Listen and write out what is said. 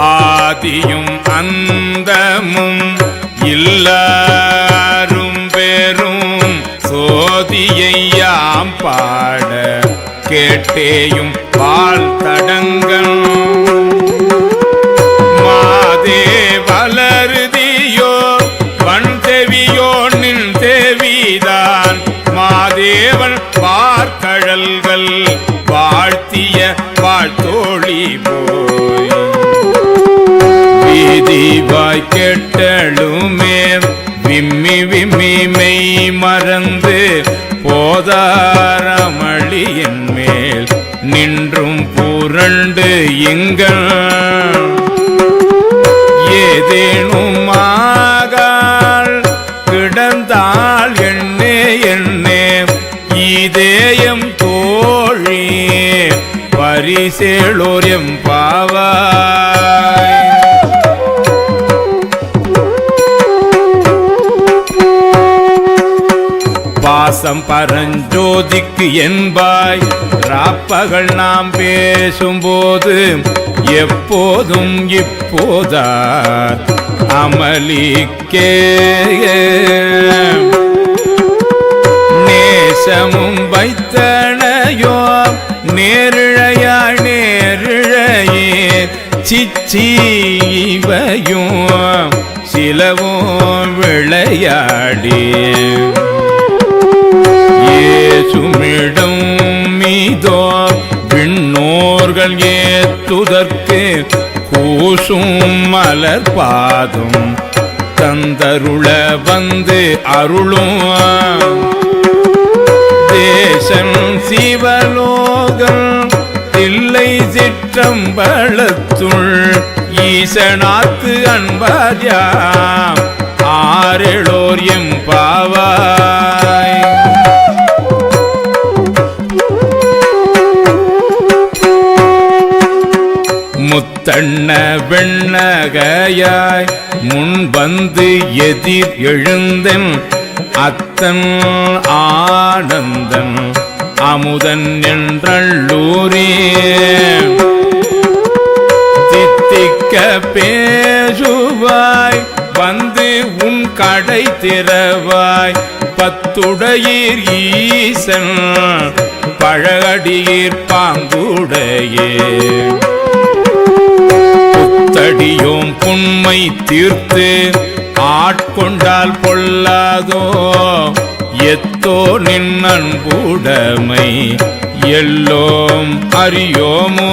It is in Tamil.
ஆதியும் அந்தமும் எல்லாரும் பெரும் சோதியையாம் பாட கேட்டேயும் வாழ்த்தடங்கள் மாதே வளருதியோ வன் செவியோ நின் செவிதான் மாதேவன் பார்க்கழல்கள் வாழ்த்திய வாழ்த்தோழி போய் வீதிவாய் கெட்டலுமே விம்மி விம்மி மெய் மறந்து போதாரமளியின் மேல் நின்றும் புரண்டு இங்கள் ஏதேனும் ஆகாள் கிடந்தாள் எண்ணே எண்ணே இதேயம் தோழி பரிசேளோர் எம்பாவாய். பாசம் பரஞ்சோதிக்கு என்பாய் ராப்பகல் நாம் பேசும்போது எப்போதும் இப்போதார் அமளிக்கே நேசமும் வைத்தனையோ நேரிழையாய் நேரிழையே சிச்சீவையும் சிலவும் விளையாடி ஏசுமிடம் மீதோ விண்ணோர்கள் ஏத்துதற்கு கூசும் மலர் பாதம் தந்தருள வந்து அருளும் தேசம் சிவலோகம் தில்லை சிற்றம்பலத்துள் ஈசனாத்து அன்பார்யாம் ஆரெளோர் எம்பாவாய். முத்தண்ண வெண்ணகையாய் முன் வந்து எதிர் எழுந்தன் அத்தன் ஆனந்தன் அமுதன் என்றள்ளூரே தித்திக்க பேசுவாய் வந்து உன் கடை திறவாய் பத்துடையீர் ஈசன் பழகடியீர் பாங்குடையே புத்தடியோம் புண்மை தீர்த்து ஆட்கொண்டால் பொல்லாதோ எத்தோ நின் அன்புடைமை எல்லோம் அறியோமோ.